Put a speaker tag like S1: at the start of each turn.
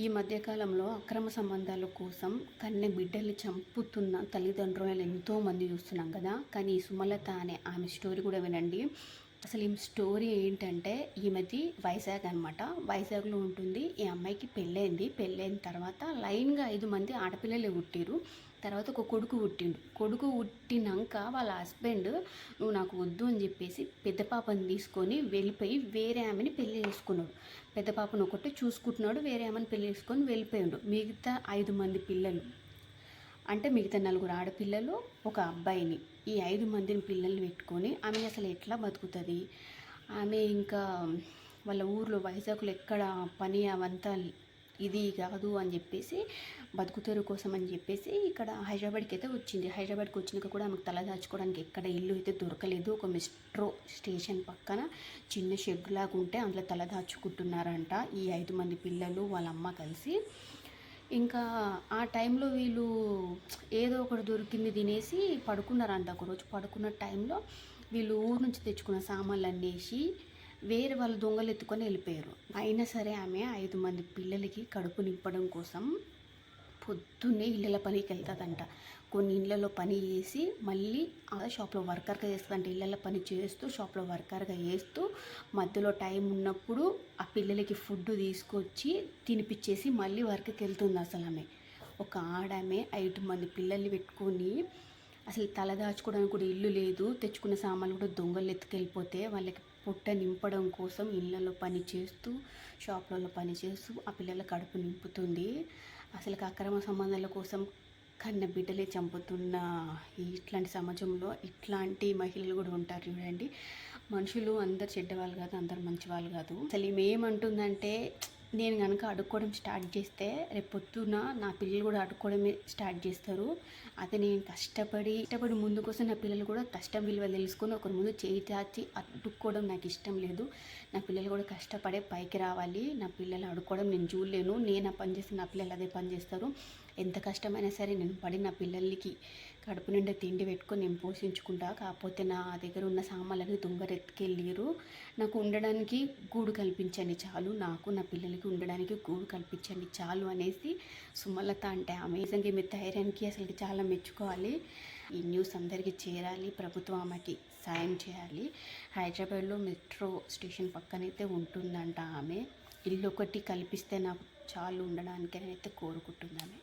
S1: ఈ మధ్యకాలంలో అక్రమ సంబంధాల కోసం కన్నె బిడ్డలు చంపుతున్న తల్లిదండ్రులను ఎంతోమంది చూస్తున్నాం కదా. కానీ ఈ సుమలత అనే ఆమె స్టోరీ కూడా వినండి. అసలు ఈ స్టోరీ ఏంటంటే, ఈమెది వైజాగ్ అనమాట. వైజాగ్లో ఉంటుంది. ఈ అమ్మాయికి పెళ్ళైన తర్వాత లైన్గా 5 మంది ఆడపిల్లలే పుట్టిరు. తర్వాత ఒక కొడుకు పుట్టిండు. కొడుకు పుట్టినాక వాళ్ళ హస్బెండ్ నువ్వు నాకు వద్దు అని చెప్పేసి పెద్ద పాపని తీసుకొని వెళ్ళిపోయి వేరే ఆమెని పెళ్లి చేసుకున్నాడు. పెద్ద పాపను ఒకటి చూసుకుంటున్నాడు, వేరే ఆమెను పెళ్లి చేసుకొని వెళ్ళిపోయాడు. మిగతా 5 మంది పిల్లలు అంటే మిగతా 4 ఆడపిల్లలు, ఒక అబ్బాయిని, ఈ 5 మందిని పిల్లల్ని పెట్టుకొని ఆమె అసలు ఎట్లా బతుకుతుంది? ఆమె ఇంకా వాళ్ళ ఊర్లో వైజాగ్లో ఎక్కడ పని అవంతా ఇది కాదు అని చెప్పేసి బతుకుతెరు కోసం అని చెప్పేసి ఇక్కడ హైదరాబాద్కి అయితే వచ్చింది. హైదరాబాద్కి వచ్చినాక కూడా ఆమెకు తల దాచుకోవడానికి ఎక్కడ ఇల్లు అయితే దొరకలేదు. ఒక మెట్రో స్టేషన్ పక్కన చిన్న షెడ్ లాగా ఉంటే అందులో తల దాచుకుంటున్నారంట ఈ 5 మంది పిల్లలు వాళ్ళ అమ్మ కలిసి. ఇంకా ఆ టైంలో వీళ్ళు ఏదో ఒకటి దొరికింది తినేసి పడుకున్నారంట. ఒకరోజు పడుకున్న టైంలో వీళ్ళు ఊరు నుంచి తెచ్చుకున్న సామాన్లు అన్నేసి వేరే వాళ్ళు దొంగలు ఎత్తుకొని వెళ్ళిపోయారు. అయినా సరే ఆమె 5 మంది పిల్లలకి కడుపు నింపడం కోసం పొద్దున్నే ఇళ్ళ పనికి వెళ్తుందంట. కొన్ని ఇళ్ళలో పని చేసి మళ్ళీ ఆ షాప్లో వర్కర్గా చేస్తుందంట. ఇళ్ళ పని చేస్తూ షాప్లో వర్కర్గా చేస్తూ మధ్యలో టైం ఉన్నప్పుడు ఆ పిల్లలకి ఫుడ్ తీసుకొచ్చి తినిపించేసి మళ్ళీ వర్క్కి వెళ్తుంది. అసలు ఆమె ఒక ఆడామె 5 మంది పిల్లల్ని పెట్టుకొని అసలు తల దాచుకోవడానికి కూడా ఇల్లు లేదు. తెచ్చుకున్న సామాన్లు కూడా దొంగలు ఎత్తుకెళ్ళిపోతే వాళ్ళకి పొట్ట నింపడం కోసం ఇళ్ళలో పని చేస్తూ షాప్లలో పని చేస్తూ ఆ పిల్లల కడుపు నింపుతుంది. అసలు అక్రమ సంబంధాల కోసం కన్న బిడ్డలే చంపుతున్న ఇట్లాంటి సమాజంలో ఇట్లాంటి మహిళలు కూడా ఉంటారు చూడండి. మనుషులు అందరు చెడ్డవాళ్ళు కాదు, అందరు మంచి వాళ్ళు కాదు. అసలు ఈమె ఏమంటుందంటే, నేను కనుక అడుక్కోవడం స్టార్ట్ చేస్తే రేపు పొద్దున నా పిల్లలు కూడా అడుక్కోవడమే స్టార్ట్ చేస్తారు. అదే నేను కష్టపడి ముందు కోసం నా పిల్లలు కూడా కష్టం విలువ తెలుసుకొని ఒకరి ముందు చేయి చాచి అడుక్కోవడం నాకు ఇష్టం లేదు. నా పిల్లలు కూడా కష్టపడే పైకి రావాలి. నా పిల్లలు అడుక్కోవడం నేను చూడలేను. నేను ఆ పని చేస్తే నా పిల్లలు అదే పని చేస్తారు. ఎంత కష్టమైనా సరే నేను పడి నా పిల్లలకి కడుపు నిండా తిండి పెట్టుకొని నేను పోషించుకుంటా. కాకపోతే నా దగ్గర ఉన్న సామాన్లని దొంగలు ఎత్తుకెళ్ళిరు. నాకు ఉండడానికి గూడు కల్పించండి చాలు, నాకు నా పిల్లలకి ఉండడానికి గూడు కల్పించండి చాలు అనేసి సుమలత అంటే అమేజింగ్. ఈమె ధైర్యానికి అసలు చాలా మెచ్చుకోవాలి. ఈ న్యూస్ అందరికీ చేరాలి. ప్రభుత్వం ఆమెకి సాయం చేయాలి. హైదరాబాద్లో మెట్రో స్టేషన్ పక్కనైతే ఉంటుందంట ఆమె. ఇల్లు ఒకటి కల్పిస్తే నాకు చాలు ఉండడానికి అని అయితే కోరుకుంటుంది ఆమె.